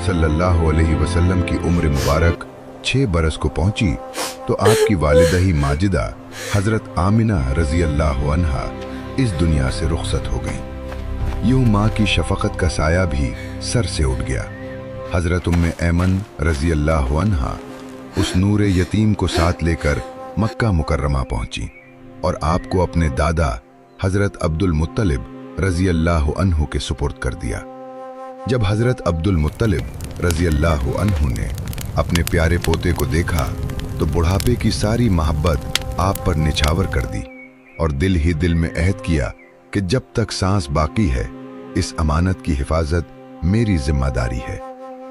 सल्लल्लाहु अलैहि वसल्लम की उम्र मुबारक 6 बरस को पहुंची तो आपकी वालिदा ही माजिदा हजरत आमिना रजी अल्लाह अन्हा इस दुनिया से रुखसत हो गई। यूं माँ की शफकत का साया भी सर से उठ गया। हजरत उम्मे ऐमन रजी अल्लाह अन्हा उस नूरे यतीम को साथ लेकर मक्का मुकर्रमा पहुंची और आपको अपने दादा हजरत अब्दुल मुत्तलिब रजी अल्लाह अन्हु के सुपुर्द कर दिया। जब हजरत अब्दुल मुत्तलिब रजी अल्लाह अन्हु ने अपने प्यारे पोते को देखा तो बुढ़ापे की सारी मोहब्बत आप पर निछावर कर दी और दिल ही दिल में अहद किया कि जब तक सांस बाकी है इस अमानत की हिफाजत मेरी जिम्मेदारी है।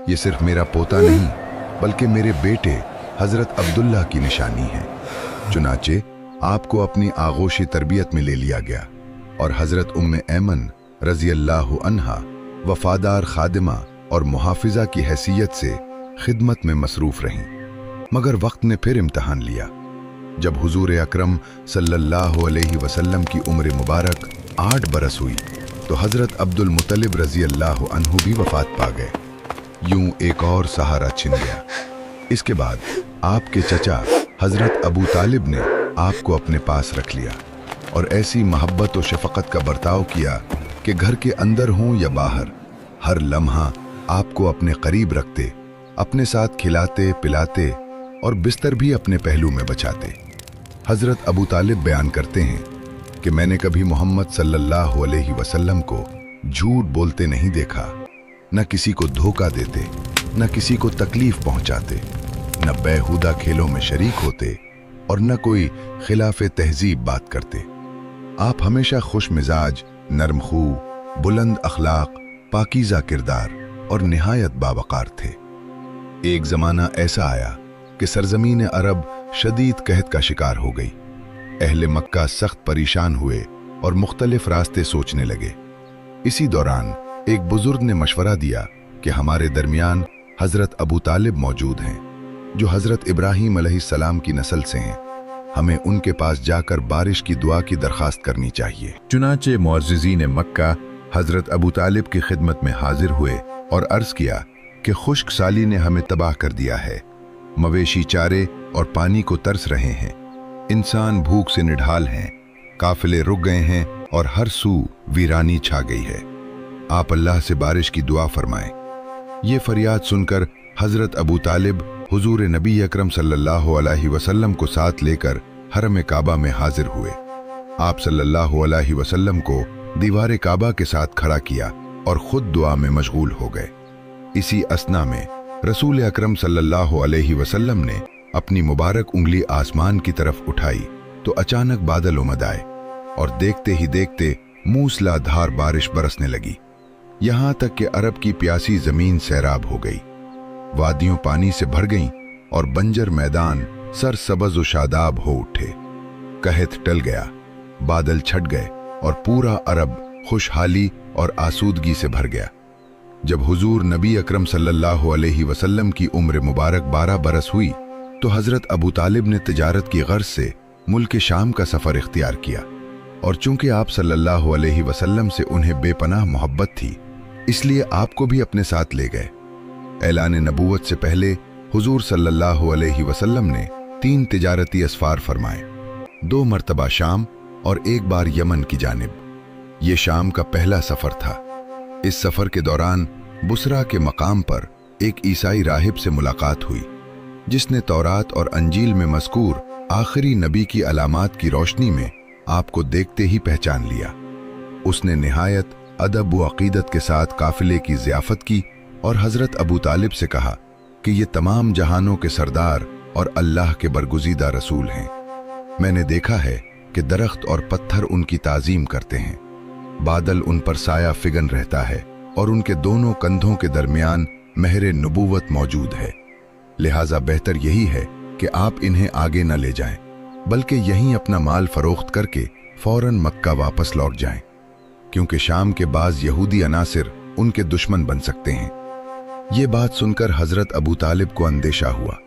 ये सिर्फ मेरा पोता नहीं बल्कि मेरे बेटे हजरत अब्दुल्ला की निशानी है। चुनाचे आपको अपनी आगोशी तरबियत में ले लिया गया और हजरत उम्मे ऐमन रजी अल्लाह अन्हा वफादार खादिमा और मुहाफिजा की हैसियत से खिदमत में मसरूफ रहीं। मगर वक्त ने फिर इम्तहान लिया। जब हुजूर अकरम सल्लल्लाहु अलैहि वसल्लम की उम्र मुबारक 8 बरस हुई तो हजरत अब्दुल मुत्तलिब रजी अल्लाह अन्हु भी वफात पा गए। यूं एक और सहारा छिन गया। इसके बाद आपके चचा हजरत अबू तालिब ने आपको अपने पास रख लिया और ऐसी मोहब्बत और शफकत का बर्ताव किया कि घर के अंदर हों या बाहर हर लम्हा आपको अपने करीब रखते, अपने साथ खिलाते पिलाते और बिस्तर भी अपने पहलू में बचाते। हजरत अबू तालिब बयान करते हैं कि मैंने कभी मोहम्मद सल्लल्लाहु अलैहि वसल्लम को झूठ बोलते नहीं देखा, न किसी को धोखा देते, न किसी को तकलीफ पहुंचाते, न बेहुदा खेलों में शरीक होते और न कोई खिलाफे तहजीब बात करते। आप हमेशा खुश मिजाज, नरम खू, बुलंद अखलाक, पाकीज़ा किरदार और निहायत बावकार थे। एक ज़माना ऐसा आया कि सरजमीन अरब शदीद कहत का शिकार हो गई। अहले मक्का सख्त परेशान हुए और मुख्तलिफ रास्ते सोचने लगे। इसी दौरान एक बुजुर्ग ने मशवरा दिया कि हमारे दरमियान हजरत अबू तालिब मौजूद हैं जो हजरत इब्राहीम अलैहिस्सलाम की नस्ल से हैं। हमें उनके पास जाकर बारिश की दुआ की दरखास्त करनी चाहिए। चुनाचे मुअज़्ज़िज़ीन मक्का हजरत अबू तालिब की खिदमत में हाजिर हुए और अर्ज किया कि खुश्क साली ने हमें तबाह कर दिया है। मवेशी चारे और पानी को तरस रहे हैं, इंसान भूख से निढाल हैं, काफिले रुक गए हैं और हर सू वीरानी छा गई है। आप अल्लाह से बारिश की दुआ फरमाएं। ये फरियाद सुनकर हजरत अबू तालिब हुजूर नबी अकरम सल्लल्लाहु अलैहि वसल्लम को साथ लेकर हरम काबा में हाजिर हुए। आप सल्लल्लाहु अलैहि वसल्लम को दीवार काबा के साथ खड़ा किया और खुद दुआ में मशगूल हो गए। इसी असना में रसूल अकरम सल्लल्लाहु अलैहि वसल्लम ने अपनी मुबारक उंगली आसमान की तरफ उठाई तो अचानक बादल उमड़ आए और देखते ही देखते मूसलाधार बारिश बरसने लगी। यहां तक कि अरब की प्यासी जमीन सैराब हो गई। वादियों पानी से भर गईं और बंजर मैदान सरसब्ज़ और शादाब हो उठे। कहत टल गया, बादल छट गए और पूरा अरब खुशहाली और आसूदगी से भर गया। जब हुजूर नबी अकरम सल्लल्लाहु अलैहि वसल्लम की उम्र मुबारक 12 बरस हुई तो हजरत अबू तालिब ने तिजारत की गर्ज से मुल्क शाम का सफर इख्तियार किया और चूंकि आप सल्लल्लाहु अलैहि वसल्लम से उन्हें बेपनाह मोहब्बत थी इसलिए आपको भी अपने साथ ले गए। ऐलान नबूवत से पहले हुजूर सल्लल्लाहु अलैहि वसल्लम ने 3 तिजारती असफार फरमाए, 2 मरतबा शाम और 1 बार यमन की जानिब। ये शाम का पहला सफर था। इस सफर के दौरान बुसरा के मकाम पर एक ईसाई राहिब से मुलाकात हुई जिसने तौरात और अंजील में मज़कूर आखिरी नबी की अलामात की रोशनी में आपको देखते ही पहचान लिया। उसने निहायत अदब व अकीदत के साथ काफिले की ज़ियाफत की और हजरत अबू तालिब से कहा कि ये तमाम जहानों के सरदार और अल्लाह के बरगुज़ीदा रसूल हैं। मैंने देखा है कि दरख्त और पत्थर उनकी ताज़ीम करते हैं, बादल उन पर साया फिगन रहता है और उनके दोनों कंधों के दरमियान महर नबूवत मौजूद है। लिहाजा बेहतर यही है कि आप इन्हें आगे न ले जाएं, बल्कि यहीं अपना माल फरोख्त करके फौरन मक्का वापस लौट जाएं, क्योंकि शाम के बाज़ यहूदी अनासिर उनके दुश्मन बन सकते हैं। ये बात सुनकर हजरत अबू तालिब को अंदेशा हुआ।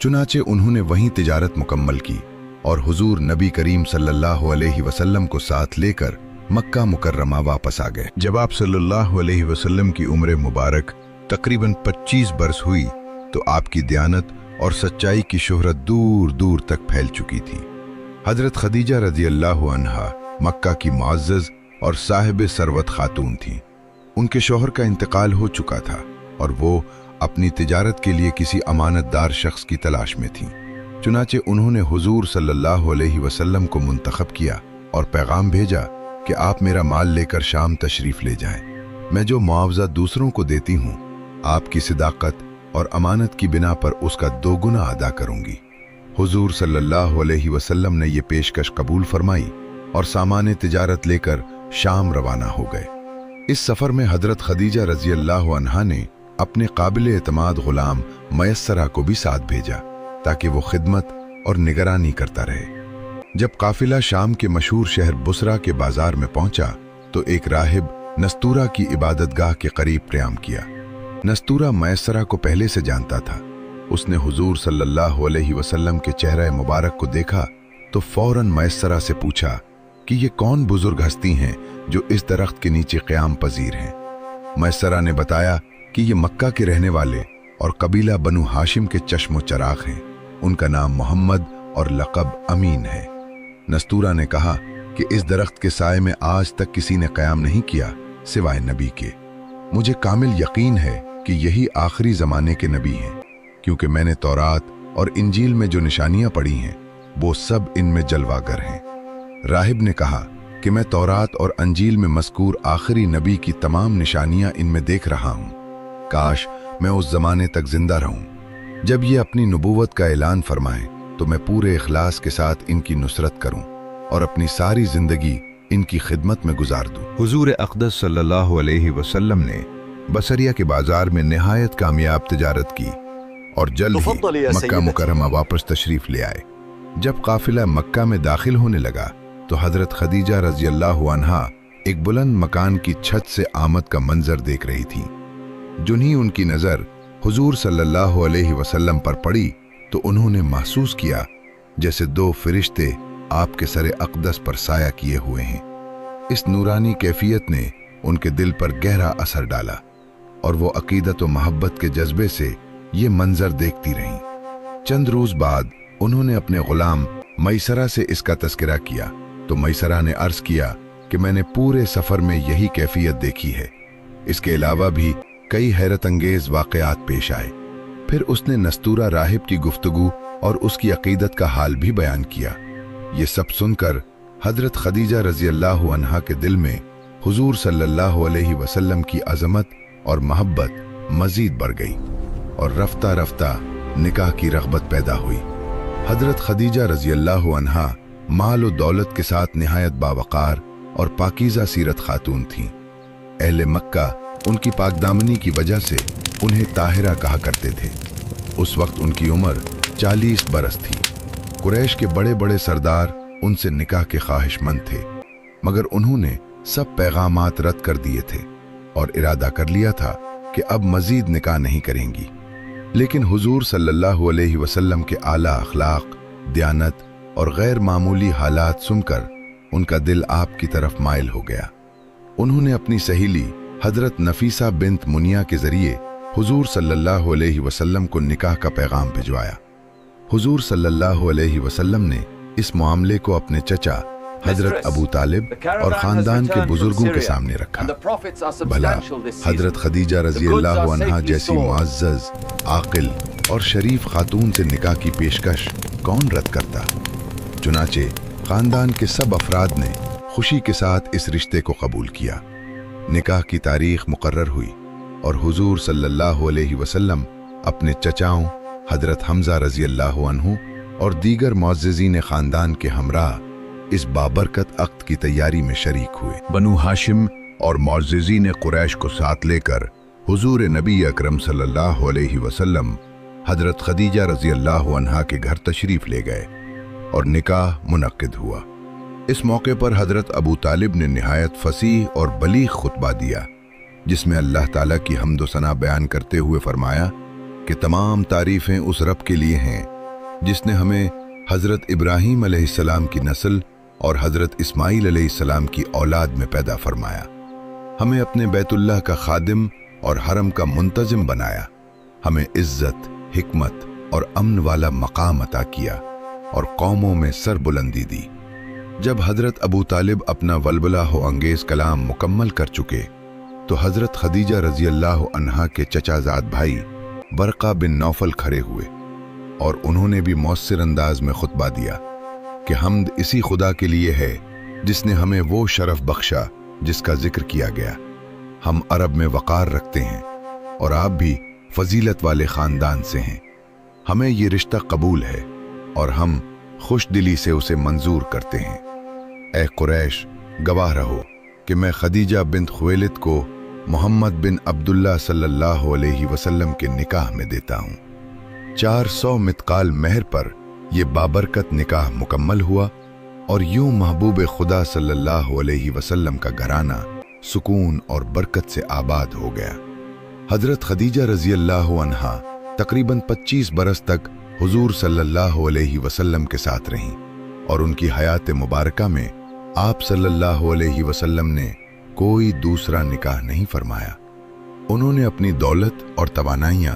चुनाचे उन्होंने वहीं तिजारत मुकम्मल की और हुजूर नबी करीम सल्लल्लाहु अलैहि वसल्लम को साथ लेकर मक्का मुकर्रमा वापस आ गए। जब आप सल्लल्लाहु अलैहि वसल्लम की उम्र मुबारक तकरीबन 25 बरस हुई तो आपकी दयानत और सच्चाई की शोहरत दूर दूर तक फैल चुकी थी। हजरत खदीजा रजी अल्लाह अन्हा मक्का की मुअज़्ज़ज़ और साहिब सरवत खातून थीं। उनके शौहर का इंतकाल हो चुका था और वो अपनी तिजारत के लिए किसी अमानतदार शख्स की तलाश में थीं। चुनाचे उन्होंने हुजूर सल्लल्लाहु अलैहि वसल्लम को मुंतखब किया और पैगाम भेजा कि आप मेरा माल लेकर शाम तशरीफ ले जाएं। मैं जो मुआवजा दूसरों को देती हूँ, आपकी सिदाकत और अमानत की बिना पर उसका 2 गुना अदा करूंगी। हुजूर सल्लल्लाहु अलैहि वसल्लम ने ये पेशकश कबूल फरमाई और सामान तिजारत लेकर शाम रवाना हो गए। इस सफर में हजरत खदीजा रजी अल्लाह अन्हा ने अपने काबिल एतमाद गुलाम मयस्सरा को भी साथ भेजा ताकि वो खिदमत और निगरानी करता रहे। जब काफिला शाम के मशहूर शहर बुसरा के बाजार में पहुंचा तो एक राहिब नस्तूरा की इबादतगाह के करीब क़याम किया। नस्तूरा मयस्सरा को पहले से जानता था। उसने हुजूर सल्लल्लाहु अलैहि वसल्लम के चेहरे मुबारक को देखा तो फौरन मयस्सरा से पूछा कि ये कौन बुजुर्ग हस्ती हैं जो इस दरख्त के नीचे क़याम पजीर हैं। मयस्सरा ने बताया कि ये मक्का के रहने वाले और कबीला बनु हाशिम के चश्मो चराग हैं। उनका नाम मोहम्मद और लक़ब अमीन है। नस्तूरा ने कहा कि इस दरख्त के साए में आज तक किसी ने क़याम नहीं किया सिवाय नबी के। मुझे कामिल यकीन है कि यही आखिरी ज़माने के नबी हैं, क्योंकि मैंने तौरात और इंजील में जो निशानियां पढ़ी हैं वो सब इनमें जलवागर हैं। राहिब ने कहा कि मैं तौरात और अंजील में मज़कूर आखिरी नबी की तमाम निशानियां इनमें देख रहा हूँ। काश मैं उस ज़माने तक जिंदा रहूँ। जब ये अपनी नबूवत का ऐलान फरमाएं तो मैं पूरे इखलास के साथ इनकी नुसरत करूँ और अपनी सारी ज़िंदगी इनकी खिदमत में गुजार दूँ। हुजूर अक़दस सल्लल्लाहु अलैहि वसल्लम ने बसरिया के बाजार में निहायत कामयाब तिजारत की और जल्द ही मक्का मुकर्रमा वापस तशरीफ ले आए। जब काफिला मक्का में दाखिल होने लगा तो हजरत खदीजा रजी अल्लाह अन्हा एक बुलंद मकान की छत से आमद का मंजर देख रही थीं। जुन्ही उनकी नज़र हुजूर सल्लल्लाहु अलैहि वसल्लम पर पड़ी तो उन्होंने महसूस किया जैसे 2 फरिश्ते आपके सरे अक़दस पर साया किए हुए हैं। इस नूरानी कैफियत ने उनके दिल पर गहरा असर डाला और वो अकीदत व मोहब्बत के जज्बे से ये मंजर देखती रहीं। चंद रोज बाद उन्होंने अपने गुलाम मैसरा से इसका तस्करा किया तो मैसरा ने अर्ज किया कि मैंने पूरे सफर में यही कैफियत देखी है। इसके अलावा भी कई हैरत अंगेज वाक़यात पेश आए। फिर उसने नस्तूरा राहिब की गुफ्तगू और उसकी अकीदत का हाल भी बयान किया। ये सब सुनकर हजरत खदीजा रजी अल्लाह अन्हा के दिल में हुजूर सल्लल्लाहु अलैहि वसल्लम की अजमत और मोहब्बत मजीद बढ़ गई और रफ्ता रफ्ता निकाह की रग़बत पैदा हुई। हजरत खदीजा रजी अल्लाह अन्हा माल और दौलत के साथ निहायत बावकार और पाकीज़ा सीरत खातून थीं। अहले मक्का उनकी पाकदामनी की वजह से उन्हें ताहिरा कहा करते थे। उस वक्त उनकी उम्र 40 बरस थी। कुरैश के बड़े बड़े सरदार उनसे निकाह के ख्वाहिशमंद थे, मगर उन्होंने सब पैगामात रद्द कर दिए थे और इरादा कर लिया था कि अब मजीद निकाह नहीं करेंगी। लेकिन हुजूर सल्लल्लाहु अलैहि वसल्लम के आला अखलाक, दयानत और गैर मामूली हालात सुनकर उनका दिल आपकी तरफ माइल हो गया। उन्होंने अपनी सहेली हजरत नफीसा बिन्त मुनिया के जरिए हुजूर सल्लल्लाहु अलैहि वसल्लम को निकाह का पैगाम भिजवाया। हुजूर सल्लल्लाहु अलैहि वसल्लम ने इस मामले को अपने चचा हजरत अबू तालिब और खानदान के बुजुर्गों के सामने रखा। भला हजरत खदीजा रजी अल्लाह अन्हा जैसी मुअज़्ज़ज़, आकिल और शरीफ खातून से निकाह की पेशकश कौन रद्द करता। चुनाचे खानदान के सब अफराद ने खुशी के साथ इस रिश्ते को कबूल किया। निकाह की तारीख मुकर्रर हुई और हुजूर सल्लल्लाहु अलैहि वसल्लम अपने चचाओं हजरत हमजा रजी अल्लाह अन्हु और दीगर मुअज़्ज़िज़ीन खानदान के हमरा इस बाबरकत अक़्द की तैयारी में शरीक हुए। बनु हाशिम और मुअज़्ज़िज़ीन कुरैश को साथ लेकर हुजूर नबी अकरम सल्लल्लाहु अलैहि वसल्लम हजरत खदीजा रजी अल्लाह अन्हा के घर तशरीफ ले गए और निकाह मुनक्किद हुआ। इस मौके पर हजरत अबू तालिब ने निहायत फसीह और बलीग खुतबा दिया, जिसमें अल्लाह ताला की हम्द व सना बयान करते हुए फरमाया कि तमाम तारीफ़ें उस रब के लिए हैं जिसने हमें हजरत इब्राहीम अलैहिस्सलाम की नस्ल और हजरत इस्माईल अलैहिस्सलाम की औलाद में पैदा फरमाया। हमें अपने बैतुल्लाह का खादिम और हरम का मुंतजिम बनाया, हमें इज्जत, हिकमत और अमन वाला मकाम अता किया और कौमों में सरबुलंदी दी। जब हजरत अबू तालिब अपना वलवला हो अंगेज कलाम मुकम्मल कर चुके तो हजरत खदीजा रजी अल्लाह अन्हा के चचाजाद भाई बरका बिन नौफल खड़े हुए और उन्होंने भी मौसर अंदाज में खुतबा दिया कि हम्द इसी खुदा के लिए है जिसने हमें वो शरफ बख्शा जिसका जिक्र किया गया। हम अरब में वक़ार रखते हैं और आप भी फजीलत वाले ख़ानदान से हैं। हमें ये रिश्ता कबूल है और हम खुश दिली से उसे मंजूर करते हैं। ए कुरैश, गवाह रहो कि मैं खदीजा बिन्त खुवैलिद को मोहम्मद बिन अब्दुल्ला सल्लल्लाहु अलैहि वसल्लम के निकाह में देता हूँ। 400 मितकाल महर पर यह बाबरकत निकाह मुकम्मल हुआ और यूं महबूब खुदा सल्लल्लाहु अलैहि वसल्लम का घराना सुकून और बरकत से आबाद हो गया। हजरत खदीजा रजी अल्लाह अन्हा तकरीबन 25 बरस तक हुजूर सल्लल्लाहु अलैहि वसल्लम के साथ रहीं और उनकी हयात मुबारका में आप सल्लल्लाहु अलैहि वसल्लम ने कोई दूसरा निकाह नहीं फरमाया। उन्होंने अपनी दौलत और तवानाइयां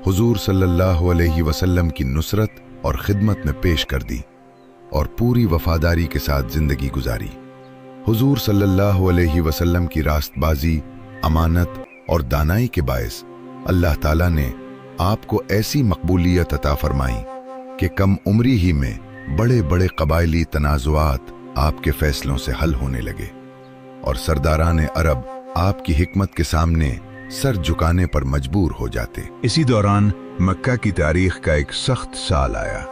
हुजूर सल्लल्लाहु अलैहि वसल्लम की नुसरत और खिदमत में पेश कर दी और पूरी वफादारी के साथ जिंदगी गुजारी। हुजूर सल्लल्लाहु अलैहि वसल्लम की रास्तबाजी, अमानत और दानाई के बायस अल्लाह ताला ने आपको ऐसी मकबूलियत अता फरमाई कि कम उम्री ही में बड़े बड़े कबायली तनाजुआत आपके फैसलों से हल होने लगे और सरदारान अरब आपकी हिकमत के सामने सर झुकाने पर मजबूर हो जाते। इसी दौरान मक्का की तारीख का एक सख्त साल आया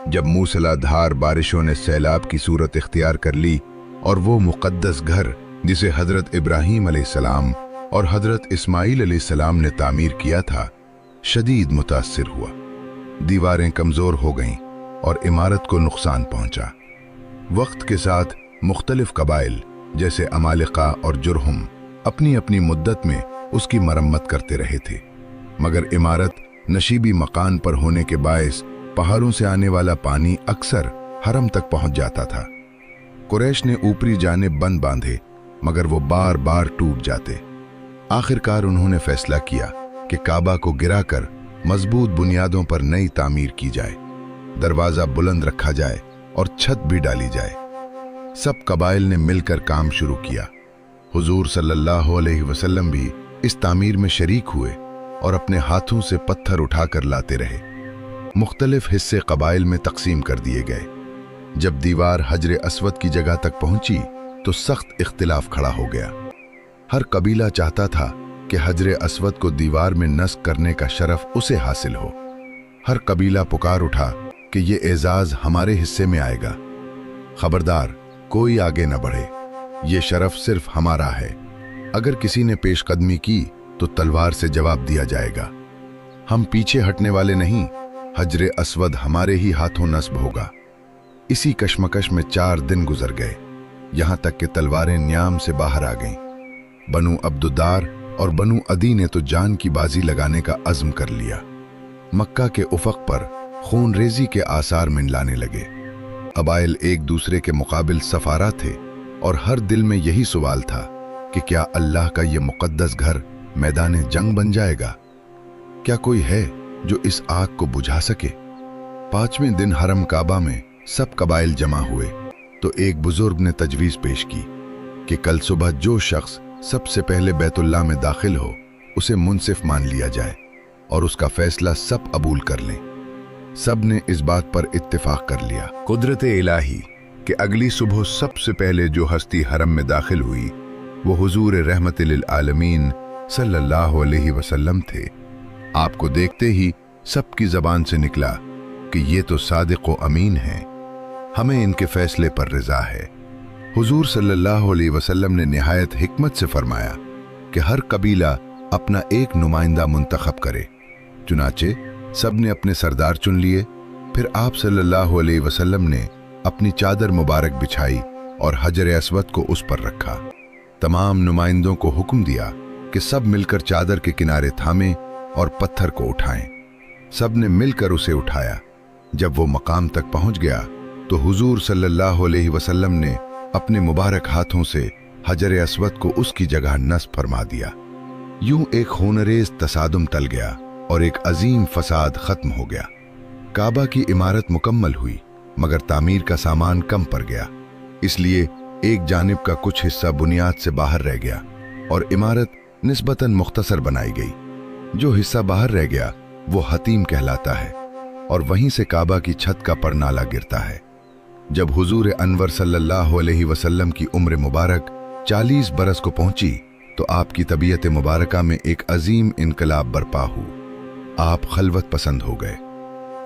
जब मूसलाधार बारिशों ने सैलाब की सूरत इख्तियार कर ली और वो मुक़द्दस घर जिसे हजरत इब्राहीम अलैहिस्सलाम और हजरत इस्माईल अलैहिस्सलाम ने तामीर किया था शदीद मुतासिर हुआ। दीवारें कमज़ोर हो गईं और इमारत को नुकसान पहुंचा। वक्त के साथ मुख्तलिफ कबाइल जैसे अमालिका और जुरहुम अपनी अपनी मुद्दत में उसकी मरम्मत करते रहे थे, मगर इमारत नशीबी मकान पर होने के बायस पहाड़ों से आने वाला पानी अक्सर हरम तक पहुंच जाता था। कुरैश ने ऊपरी जानिब बंद बांधे मगर वो बार बार टूट जाते। आखिरकार उन्होंने फैसला किया कि काबा को गिराकर मजबूत बुनियादों पर नई तामीर की जाए, दरवाजा बुलंद रखा जाए और छत भी डाली जाए। सब कबाइल ने मिलकर काम शुरू किया। हुजूर सल्लल्लाहु अलैहि वसल्लम भी इस तामीर में शरीक हुए और अपने हाथों से पत्थर उठाकर लाते रहे। मुख्तलिफ हिस्से कबाइल में तकसीम कर दिए गए। जब दीवार हजर अस्वद की जगह तक पहुंची तो सख्त इख्तिलाफ खड़ा हो गया। हर कबीला चाहता था कि हजर अस्वद को दीवार में नस्ब करने का शरफ उसे हासिल हो। हर कबीला पुकार उठा कि ये एजाज हमारे हिस्से में आएगा। खबरदार, कोई आगे न बढ़े, ये शरफ सिर्फ हमारा है। अगर किसी ने पेशकदमी की तो तलवार से जवाब दिया जाएगा। हम पीछे हटने वाले नहीं, हजर अस्वद हमारे ही हाथों नस्ब होगा। इसी कशमकश में 4 दिन गुजर गए, यहां तक कि तलवारें न्याम से बाहर आ गईं। बनु अब्दुद्दार और बनु अदी ने तो जान की बाजी लगाने का अज़्म कर लिया। मक्का के उफक पर खून रेजी के आसार मिंडलाने लगे। कबाइल एक दूसरे के मुकाबिल सफारा थे और हर दिल में यही सवाल था कि क्या अल्लाह का ये मुक़द्दस घर मैदान जंग बन जाएगा? क्या कोई है जो इस आग को बुझा सके? 5वें दिन हरम काबा में सब कबाइल जमा हुए तो एक बुजुर्ग ने तजवीज़ पेश की कि कल सुबह जो शख्स सबसे पहले बैतुल्लाह में दाखिल हो उसे मुंसिफ मान लिया जाए और उसका फैसला सब कबूल कर लें। सब ने इस बात पर इत्तेफाक कर लिया। कुदरत इलाही कि अगली सुबह सबसे पहले जो हस्ती हरम में दाखिल हुई वो हुजूर रहमत लिल आलमीन सल्लल्लाहु अलैहि वसल्लम थे। आपको देखते ही सबकी जबान से निकला कि ये तो सादिक व अमीन हैं, हमें इनके फैसले पर रिजा है। हुजूर सल्लल्लाहु अलैहि वसल्लम ने निहायत हिकमत से फरमाया कि हर कबीला अपना एक नुमाइंदा मुंतखब करे। चुनाचे सब ने अपने सरदार चुन लिए। फिर आप सल्लल्लाहु अलैहि वसल्लम ने अपनी चादर मुबारक बिछाई और हजर अस्वद को उस पर रखा। तमाम नुमाइंदों को हुक्म दिया कि सब मिलकर चादर के किनारे थामें और पत्थर को उठाएं। सब ने मिलकर उसे उठाया। जब वो मकाम तक पहुंच गया तो हुजूर सल्लल्लाहु अलैहि वसल्लम ने अपने मुबारक हाथों से हजर अस्वद को उसकी जगह नस्ब फरमा दिया। यूं एक खूनरेज तसादुम टल गया और एक अजीम फसाद खत्म हो गया। काबा की इमारत मुकम्मल हुई, मगर तामीर का सामान कम पड़ गया। इसलिए एक जानिब का कुछ हिस्सा बुनियाद से बाहर रह गया और इमारत निस्बतन मुख्तसर बनाई गई। जो हिस्सा बाहर रह गया वो हतीम कहलाता है और वहीं से काबा की छत का परनाला गिरता है। जब हुजूर अनवर सल्लल्लाहु अलैहि वसल्लम की उम्र मुबारक 40 बरस को पहुंची तो आपकी तबीयत मुबारका में एक अजीम इनकलाब बरपा हुआ। आप खलवत पसंद हो गए।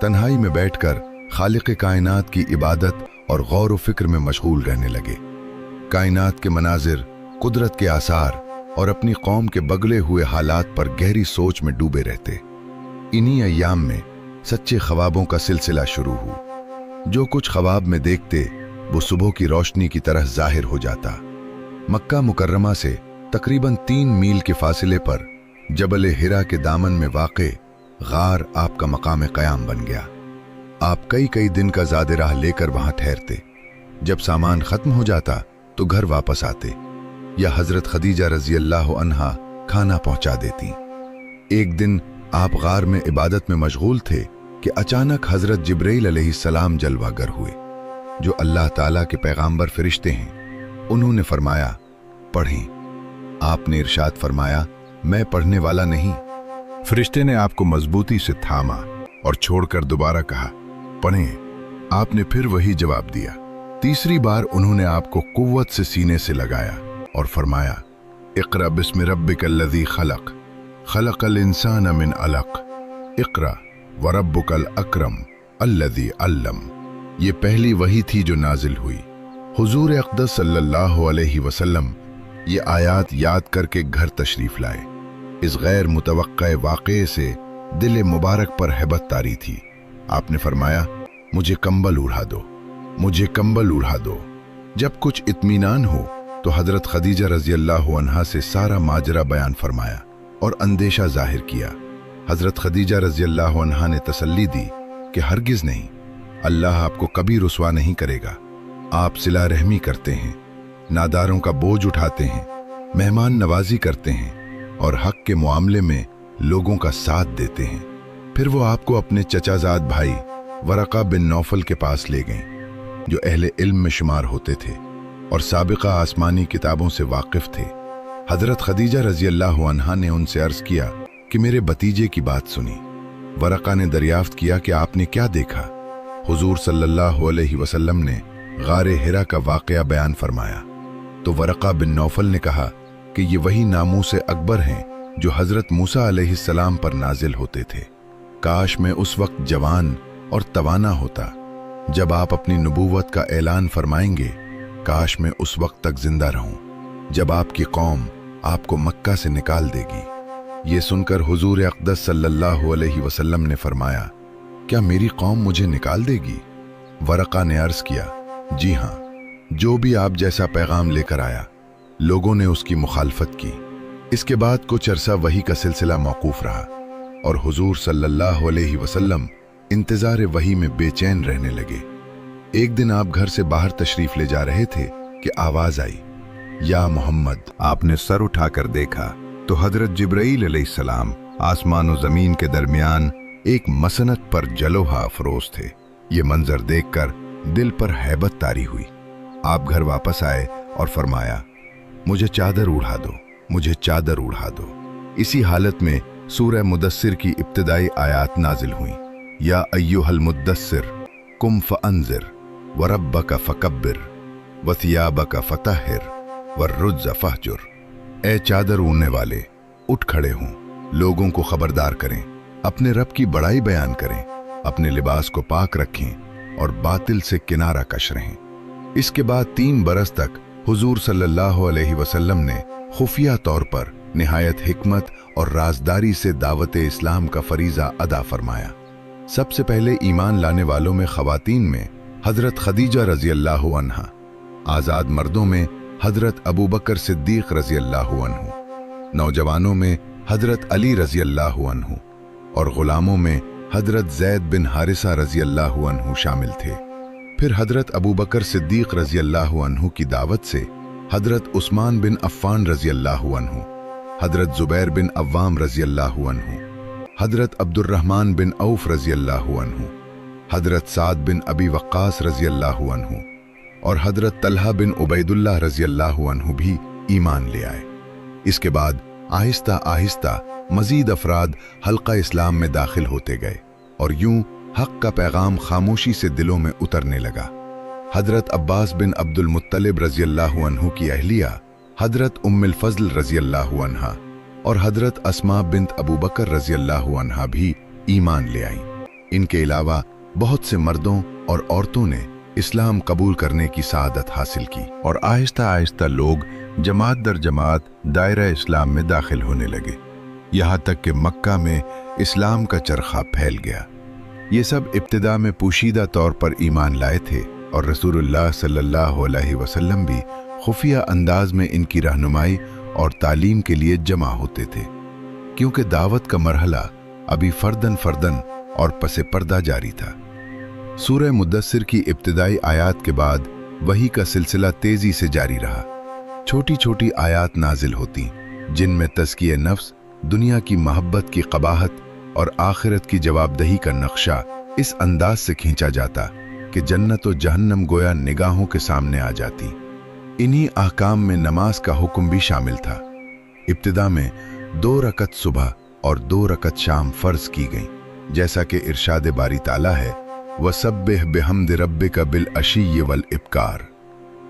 तन्हाई में बैठकर खालिक कायनात की इबादत और गौर व फिक्र में मशगूल रहने लगे। कायनात के मनाजिर, कुदरत के आसार और अपनी कौम के बगले हुए हालात पर गहरी सोच में डूबे रहते। इन्हीं अय्याम में सच्चे ख्वाबों का सिलसिला शुरू हुआ। जो कुछ ख्वाब में देखते वो सुबह की रोशनी की तरह जाहिर हो जाता। मक्का मुकर्रमा से तकरीबन 3 मील के फासले पर जबल हिरा के दामन में वाक़े गार आपका मकाम क़याम बन गया। आप कई कई दिन का ज़ादे राह लेकर वहां ठहरते। जब सामान खत्म हो जाता तो घर वापस आते या हजरत खदीजा रज़ी अल्लाह अन्हा खाना पहुंचा देती। एक दिन आप गार में इबादत में मशगूल थे कि अचानक हजरत जिब्राइल अलैहिस्सलाम जलवागर हुए, जो अल्लाह ताला के पैगाम्बर फरिश्ते हैं। उन्होंने फरमाया, पढ़ें। आपने इरशाद फरमाया, मैं पढ़ने वाला नहीं। फरिश्ते ने आपको मजबूती से थामा और छोड़कर दोबारा कहा, पढ़ें। आपने फिर वही जवाब दिया। तीसरी बार उन्होंने आपको कुव्वत से सीने से लगाया और फरमाया, इक़रा बिस्मि रब्बिकल्लज़ी खलक़, खलक़ल इंसान मिन अलक़, इक़रा व रब्बुकल अकरम अल्लज़ी अल्लम। ये पहली वही थी जो नाजिल हुई। हुजूर अक़दस सल्लल्लाहु अलैहि वसल्लम ये आयात याद करके घर तशरीफ लाए। इस गैर मुतवक्क़ा वाक़े से दिल मुबारक पर हैबत तारी थी। आपने फरमाया, मुझे कंबल उड़ा दो, मुझे कंबल उड़ा दो। जब कुछ इत्मीनान हो तो हजरत खदीजा रज़ी अल्लाह अन्हा से सारा माजरा बयान फरमाया और अंदेशा जाहिर किया। हजरत खदीजा रज़ी अल्लाह अन्हा ने तसल्ली दी कि हरगिज़ नहीं, अल्लाह आपको कभी रुसवा नहीं करेगा। आप सिला रहमी करते हैं, नादारों का बोझ उठाते हैं, मेहमान नवाजी करते हैं और हक के मामले में लोगों का साथ देते हैं। फिर वो आपको अपने चचाजाद भाई वरक़ा बिन नौफल के पास ले गए, जो अहले इल्म में शुमार होते थे और साबिक़ा आसमानी किताबों से वाकिफ़ थे। हजरत खदीजा रज़ी अल्लाह अन्हा ने उनसे अर्ज़ किया कि मेरे भतीजे की बात सुनी। वरक़ा ने दरियाफ्त किया कि आपने क्या देखा। हुजूर सल्लल्लाहु अलैहि वसल्लम ने गारे हिरा का वाक़या बयान फरमाया तो वरक़ा बिन नौफल ने कहा कि ये वही नामूस अकबर हैं जो हज़रत मूसा अलैहिस्सलाम पर नाजिल होते थे। काश मैं उस वक्त जवान और तवाना होता जब आप अपनी नबूवत का ऐलान फरमाएंगे। काश मैं उस वक्त तक जिंदा रहूं जब आपकी कौम आपको मक्का से निकाल देगी। ये सुनकर हुजूर अक़दस सल्लल्लाहु अलैहि वसल्लम ने फरमाया, क्या मेरी कौम मुझे निकाल देगी? वरक़ा ने अर्ज़ किया, जी हाँ, जो भी आप जैसा पैगाम लेकर आया लोगों ने उसकी मुखालफत की। इसके बाद कुछ अरसा वही का सिलसिला मौकूफ रहा और हुजूर सल्लल्लाहु अलैहि वसल्लम इंतजार वही में बेचैन रहने लगे। एक दिन आप घर से बाहर तशरीफ ले जा रहे थे कि आवाज आई, या मोहम्मद। आपने सर उठाकर देखा तो हजरत जिब्राइल अलैहिस्सलाम आसमान और जमीन के दरमियान एक मसनत पर जलोहा अफरोज थे। ये मंजर देखकर दिल पर हैबत तारी हुई। आप घर वापस आए और फरमाया, मुझे चादर उड़ा दो, मुझे चादर उड़ा दो। इसी हालत में सूरह मुदस्सिर की इब्तिदाई आयात नाजिल हुई, या अय्युहल मुद्दस्सिर कुम फअंज़िर व रब्बका फकब्बिर व थियाबका फतहिर व रुज्ज़ फहजुर। ए चादर ओढ़ने वाले, उठ खड़े हों, लोगों को खबरदार करें, अपने रब की बड़ाई बयान करें, अपने लिबास को पाक रखें और बातिल से किनारा कश रहें। इसके बाद 3 बरस तक हुजूर सल्लल्लाहु अलैहि वसल्लम ने खुफिया तौर पर निहायत हिकमत और राजदारी से दावत इस्लाम का फरीजा अदा फरमाया। सबसे पहले ईमान लाने वालों में ख़वातीन में हजरत खदीजा रज़ी अल्लाह अन्हा, आज़ाद मर्दों में हजरत अबू बकर सिद्दीक रज़ी अल्लाह अन्हु, नौजवानों में हजरत अली रज़ी अल्लाह अन्हु और ग़ुलामों में हजरत ज़ैद बिन हारिसा रज़ी अल्लाह अन्हु शामिल थे। फिर हजरत अबू बकर सिद्दीक रज़ी अल्लाह अन्हु की दावत से हजरत उस्मान बिन अफ़्फ़ान रज़ी अल्लाह अन्हु हजरत जुबैर बिन अव्वाम रजी अल्लाह अन्हु, हजरत अब्दुर्रहमान बिन औफ रजी अल्लाह अन्हु, हजरत साद बिन अबी वक्कास रजी अल्लाह अन्हु और हजरत तलहा बिन उबैदुल्लाह रजी अल्लाह अन्हु भी ईमान ले आए। इसके बाद आहिस्ता आहिस्ता मजीद अफराद हल्का इस्लाम में दाखिल होते गए और यूं हक का पैगाम खामोशी से दिलों में उतरने लगा। हजरत अब्बास बिन अब्दुल मुत्तलिब रजी अल्लाह अन्हु की अहलिया हजरत उम्मुल फज़ल रजी अल्लाह अन्हा और हजरत अस्मा बिन्त अबू बकर रजी अल्लाह अन्हा भी ईमान ले आईं। इनके अलावा बहुत से मर्दों और औरतों ने इस्लाम कबूल करने की सआदत हासिल की और आहिस्ता आहिस्ता लोग जमात दर जमात दायरा इस्लाम में दाखिल होने लगे। यहाँ तक कि मक्का में इस्लाम का चरखा फैल गया। ये सब इब्तिदा में पोशीदा तौर पर ईमान लाए थे और रसूलुल्लाह सल्लल्लाहु अलैहि वसल्लम भी खुफिया अंदाज में इनकी रहनुमाई और तालीम के लिए जमा होते थे, क्योंकि दावत का मरहला अभी फर्दन फर्दन और पसे पर्दा जारी था। सूरह मुद्दस्सिर की इब्तिदाई आयात के बाद वही का सिलसिला तेजी से जारी रहा। छोटी छोटी आयात नाजिल होती जिनमें तज़किए नफ्स, दुनिया की मोहब्बत की कबाहत और आखिरत की जवाबदही का नक्शा इस अंदाज से खींचा जाता कि जन्नत और जहन्नम गोया निगाहों के सामने आ जाती। इन्हीं अहकाम में नमाज का हुक्म भी शामिल था। इब्तिदा में 2 रकत सुबह और 2 रकत शाम फर्ज की गई, जैसा कि इरशाद बारी ताला है, वसब्बिह बिहम्द रब्बिका बिल अशीय्य वल इब्कार।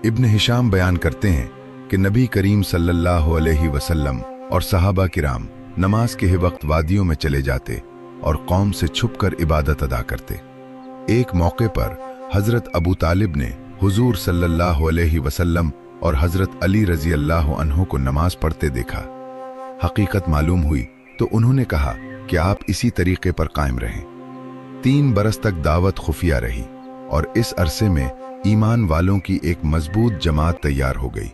इब्न हिशाम बयान करते हैं कि नबी करीम सल्लल्लाहु अलैहि वसल्लम और सहाबा किराम नमाज के वक्त वादियों में चले जाते और कौम से छुपकर इबादत अदा करते। एक मौके पर हजरत अबू तालिब ने हुजूर सल्लल्लाहु अलैहि वसल्लम और हजरत अली रजी अल्लाह अन्हु को नमाज पढ़ते देखा। हकीकत मालूम हुई तो उन्होंने कहा कि आप इसी तरीके पर कायम रहें। 3 बरस तक दावत खुफिया रही और इस अरसे में ईमान वालों की एक मजबूत जमात तैयार हो गई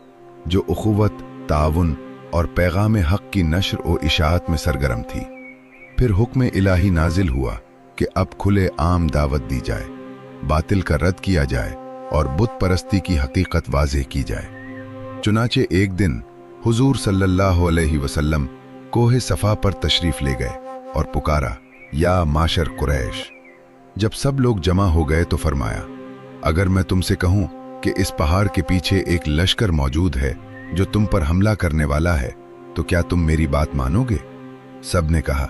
जो उखुवत, ताउन और पैगाम हक की नश्र और इशाअत में सरगर्म थी। फिर हुक्म इलाही नाजिल हुआ कि अब खुले आम दावत दी जाए, बातिल का रद्द किया जाए और बुत परस्ती की हकीकत वाज़ेह की जाए। चुनाचे एक दिन हुजूर सल्लल्लाहु अलैहि वसल्लम कोहे सफा पर तशरीफ ले गए और पुकारा, या माशर कुरैश। जब सब लोग जमा हो गए तो फरमाया, अगर मैं तुमसे कहूं कि इस पहाड़ के पीछे एक लश्कर मौजूद है जो तुम पर हमला करने वाला है, तो क्या तुम मेरी बात मानोगे? सब ने कहा,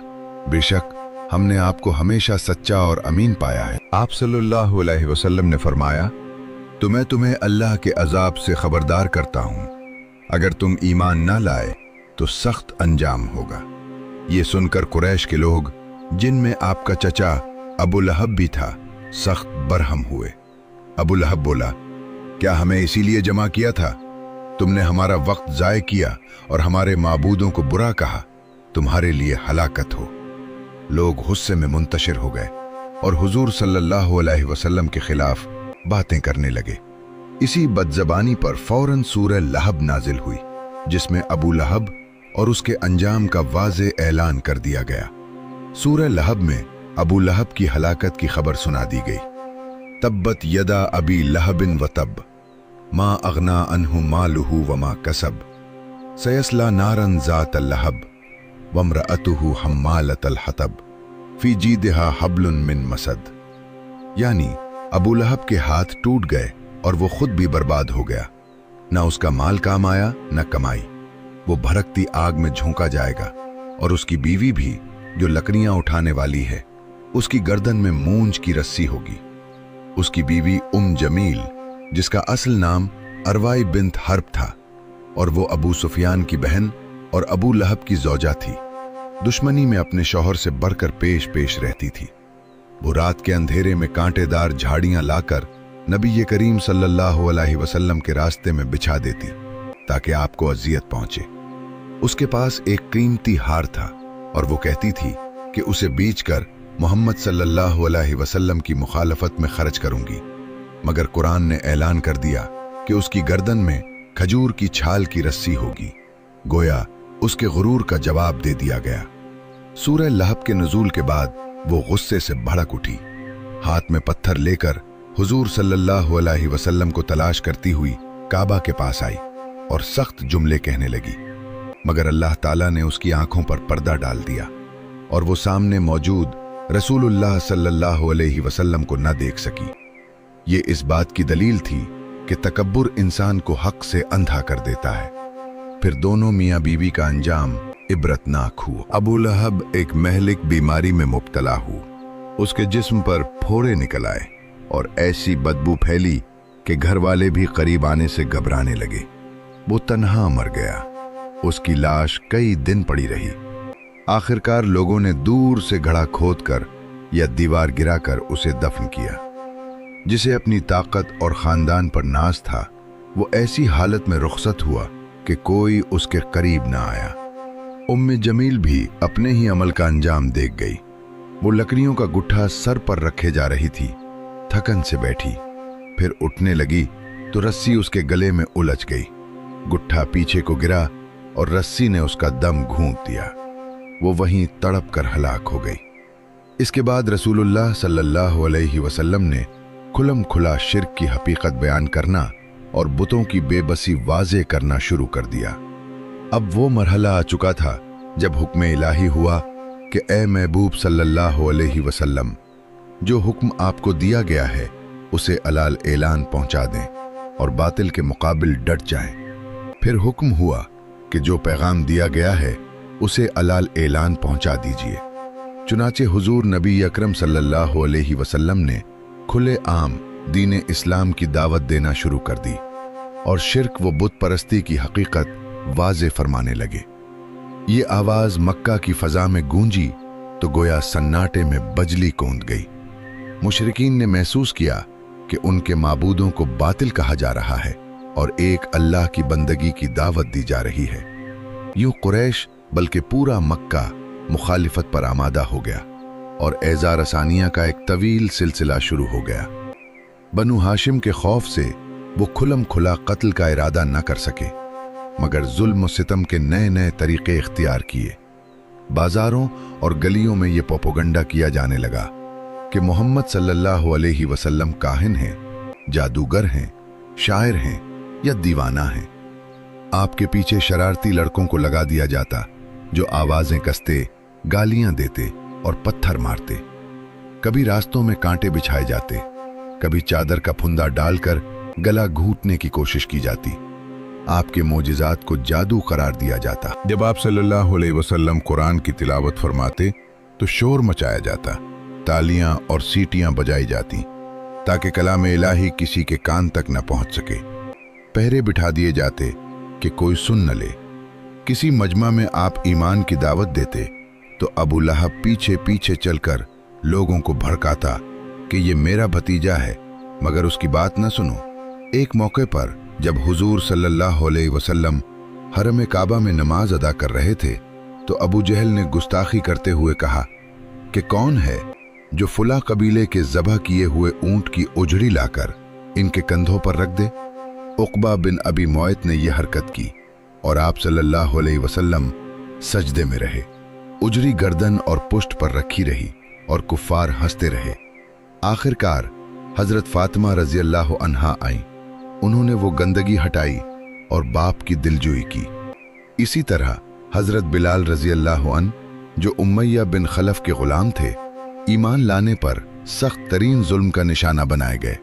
बेशक हमने आपको हमेशा सच्चा और अमीन पाया है। आप सल्लल्लाहु अलैहि वसल्लम ने फरमाया, तो मैं तुम्हें अल्लाह के अजाब से खबरदार करता हूं, अगर तुम ईमान ना लाए तो सख्त अंजाम होगा। ये सुनकर कुरैश के लोग, जिनमें आपका चचा अबू लहब भी था, सख्त बरहम हुए। अबू लहब बोला, क्या हमें इसीलिए जमा किया था? तुमने हमारा वक्त जाय किया और हमारे माबूदों को बुरा कहा, तुम्हारे लिए हलाकत हो। लोग गुस्से में मुंतशिर हो गए और हुजूर सल्लल्लाहु अलैहि वसल्लम के खिलाफ बातें करने लगे। इसी बदजबानी पर फौरन सूरह लहब नाजिल हुई, जिसमें अबू लहब और उसके अंजाम का वाज़े ऐलान कर दिया गया। सूरह लहब में अबू लहब की हलाकत की खबर सुना दी गई। तब्बत यदा अबी लहबिन व तब, मा अगना अन्हु मालुहु व मा कसब, सयस्ला नारन ज़ात लहब वम्रअतुहु हम्मालतल हतब, फी जीदिहा हब्लुन मिन मसद। यानी अबू लहब के हाथ टूट गए और वो खुद भी बर्बाद हो गया, ना उसका माल काम आया न कमाई। वो भड़कती आग में झोंका जाएगा और उसकी बीवी भी, जो लकड़ियां उठाने वाली है, उसकी गर्दन में मूंज की रस्सी होगी। उसकी बीवी जमील, जिसका असल नाम अरवाई बिन्त हर्ब था, और वो अबू सुफियान की बहन और अबू लहब की ज़ौजा थी, दुश्मनी में अपने शौहर से बढ़कर पेश पेश रहती थी। वो रात के अंधेरे में कांटेदार झाड़ियां लाकर नबी करीम सल्लल्लाहु अलैहि वसल्लम के रास्ते में बिछा देती ताकि आपको अजियत पहुंचे। उसके पास एक कीमती हार था और वो कहती थी कि उसे बेचकर मोहम्मद सल्लल्लाहु अलैहि वसल्लम की मुखालफत में खर्च करूंगी, मगर कुरान ने ऐलान कर दिया कि उसकी गर्दन में खजूर की छाल की रस्सी होगी। गोया उसके गुरूर का जवाब दे दिया गया। सूरह लहब के नुज़ूल के बाद वो गुस्से से भड़क उठी, हाथ में पत्थर लेकर हुजूर सल्लल्लाहु अलैहि वसल्लम को तलाश करती हुई काबा के पास आई और सख्त जुमले कहने लगी। मगर अल्लाह ताला ने उसकी आंखों पर पर्दा डाल दिया और वो सामने मौजूद रसूलुल्लाह सल्लल्लाहु अलैहि वसल्लम को न देख सकी। ये इस बात की दलील थी कि तकब्बुर इंसान को हक से अंधा कर देता है। फिर दोनों मियाँ बीवी का अंजाम इबरतनाक हुआ। अबू लहब एक महलिक बीमारी में मुब्तला हुआ। उसके जिस्म पर फोड़े निकल आए और ऐसी बदबू फैली कि घर वाले भी करीब आने से घबराने लगे। वो तन्हा मर गया। उसकी लाश कई दिन पड़ी रही। आखिरकार लोगों ने दूर से घड़ा खोदकर या दीवार गिराकर उसे दफन किया। जिसे अपनी ताकत और खानदान पर नाज था, वो ऐसी हालत में रुखसत हुआ कि कोई उसके करीब ना आया। उम्मे जमील भी अपने ही अमल का अंजाम देख गई। वो लकड़ियों का गुट्ठा सर पर रखे जा रही थी, थकन से बैठी, फिर उठने लगी तो रस्सी उसके गले में उलझ गई। गुट्ठा पीछे को गिरा और रस्सी ने उसका दम घूंट दिया। वो वहीं तड़प कर हलाक हो गई। इसके बाद रसूलुल्लाह सल्लल्लाहु अलैहि वसल्लम ने खुलम खुला शिर्क की हकीकत बयान करना और बुतों की बेबसी वाज़े करना शुरू कर दिया। अब वो मरहला आ चुका था जब हुक्म इलाही हुआ कि ए महबूब सल्लल्लाहु अलैहि वसल्लम, जो हुक्म आपको दिया गया है उसे अलाल ऐलान पहुंचा दें और बातिल के मुकाबिल डट जाएं। फिर हुक्म हुआ कि जो पैगाम दिया गया है उसे अलाल ऐलान पहुंचा दीजिए। चुनाचे हुजूर नबी अकरम सल्लल्लाहु अलैहि वसल्लम ने खुले आम दीन इस्लाम की दावत देना शुरू कर दी और शिर्क व बुत परस्ती की हकीकत वाज़े फरमाने लगे। ये आवाज मक्का की फजा में गूंजी तो गोया सन्नाटे में बजली कौंध गई। मुशरिकीन ने महसूस किया कि उनके माबूदों को बातिल कहा जा रहा है और एक अल्लाह की बंदगी की दावत दी जा रही है। यूं कुरैश बल्कि पूरा मक्का मुखालिफत पर आमादा हो गया और एज़ा रसानिया का एक तवील सिलसिला शुरू हो गया। बनु हाशिम के खौफ से वो खुलम खुला कत्ल का इरादा न कर सके, मगर जुल्म सितम के नए नए तरीके इख्तियार किए। बाजारों और गलियों में ये प्रोपेगेंडा किया जाने लगा कि मोहम्मद सल्लल्लाहु अलैहि वसल्लम काहिन हैं, जादूगर हैं, शायर हैं या दीवाना हैं। आपके पीछे शरारती लड़कों को लगा दिया जाता जो आवाजें कसते, गालियां देते और पत्थर मारते। कभी रास्तों में कांटे बिछाए जाते, कभी चादर का फुंदा डालकर गला घूंटने की कोशिश की जाती। आपके मोजिजात को जादू करार दिया जाता। जब आप सल्लल्लाहु अलैहि वसल्लम कुरान की तिलावत फरमाते तो शोर मचाया जाता, तालियां और सीटियां बजाई जाती ताकि कलाम इलाही किसी के कान तक न पहुंच सके। पहरे बिठा दिए जाते कि कोई सुन न ले। किसी मजमा में आप ईमान की दावत देते तो अबू लहब पीछे पीछे चलकर लोगों को भड़काता कि ये मेरा भतीजा है, मगर उसकी बात न सुनो। एक मौके पर जब हुजूर सल्लल्लाहु अलैहि वसल्लम हरम काबा में नमाज अदा कर रहे थे तो अबू जहल ने गुस्ताखी करते हुए कहा कि कौन है जो फुला कबीले के ज़बह किए हुए ऊंट की उजड़ी लाकर इनके कंधों पर रख दे। उक़बा बिन अबी मुअयत ने यह हरकत की और आप सल्लल्लाहु अलैहि वसल्लम सजदे में रहे। उजड़ी गर्दन और पुष्ट पर रखी रही और कुफ्फार हंसते रहे। आखिरकार हजरत फातिमा रज़ी अल्लाह अन्हा आई। उन्होंने वो गंदगी हटाई और बाप की दिलजोई की। इसी तरह हजरत बिलाल रज़ी अल्लाह अन्हु, जो उमैया बिन खलफ के गुलाम थे, ईमान लाने पर सख्त तरीन जुल्म का निशाना बनाए गए,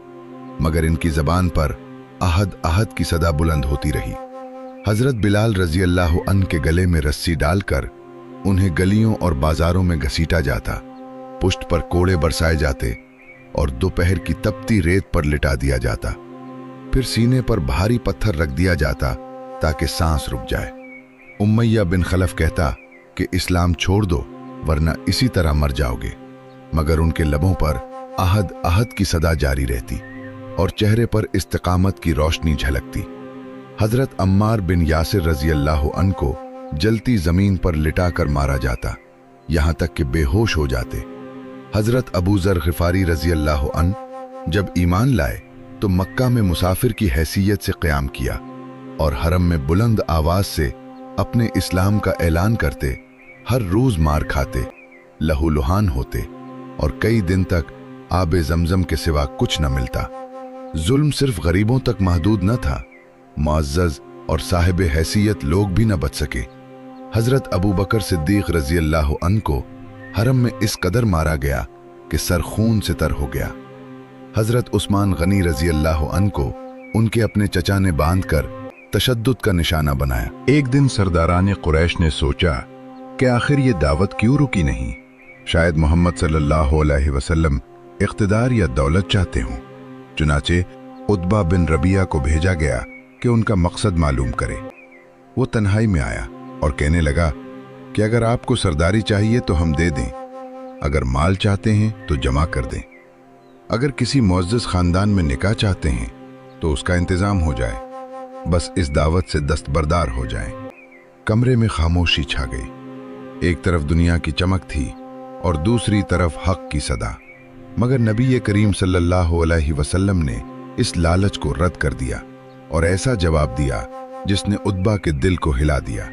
मगर इनकी जबान पर अहद अहद की सदा बुलंद होती रही। हजरत बिलाल रज़ी अल्लाह अन्हु के गले में रस्सी डालकर उन्हें गलियों और बाजारों में घसीटा जाता, पुष्ट पर कोड़े बरसाए जाते और दोपहर की तपती रेत पर लिटा दिया जाता। फिर सीने पर भारी पत्थर रख दिया जाता ताकि सांस रुक जाए। उमैया बिन खलफ कहता कि इस्लाम छोड़ दो वरना इसी तरह मर जाओगे, मगर उनके लबों पर अहद अहद की सदा जारी रहती और चेहरे पर इस्तिकामत की रोशनी झलकती। हजरत अम्मार बिन यासिर रज़ी अल्लाह अन्हु को जलती जमीन पर लिटाकर मारा जाता, यहां तक कि बेहोश हो जाते। हजरत अबू ज़र ग़िफ़ारी रज़ी अल्लाह अन्हु जब ईमान लाए तो मक्का में मुसाफिर की हैसियत से क़याम किया और हरम में बुलंद आवाज से अपने इस्लाम का ऐलान करते। हर रोज मार खाते, लहूलुहान होते और कई दिन तक आबे जमजम के सिवा कुछ न मिलता। जुल्म सिर्फ गरीबों तक महदूद न था, मुअज़्ज़ज़ और साहिब हैसियत लोग भी न बच सके। हजरत अबू बकर सिद्दीक रजी अल्लाह अन्हु को हरम में इस कदर मारा गया कि सर खून से तर हो गया। हजरत उस्मान गनी रजी अल्लाह अन्हु को उनके अपने चचा ने बांधकर तशद्दुद का निशाना बनाया। एक दिन सरदारान कुरैश ने सोचा कि आखिर ये दावत क्यों रुकी नहीं, शायद मोहम्मद सल्लल्लाहु अलैहि वसल्लम इख्तिदार या दौलत चाहते हों। चुनाचे उतबा बिन रबिया को भेजा गया कि उनका मकसद मालूम करे। वो तन्हाई में आया और कहने लगा कि अगर आपको सरदारी चाहिए तो हम दे दें, अगर माल चाहते हैं तो जमा कर दें, अगर किसी मुअज़्ज़ज़ खानदान में निकाह चाहते हैं तो उसका इंतज़ाम हो जाए, बस इस दावत से दस्तबरदार हो जाएं। कमरे में खामोशी छा गई। एक तरफ दुनिया की चमक थी और दूसरी तरफ हक की सदा, मगर नबी करीम सल्लल्लाहु अलैहि वसल्लम ने इस लालच को रद्द कर दिया और ऐसा जवाब दिया जिसने उतबा के दिल को हिला दिया।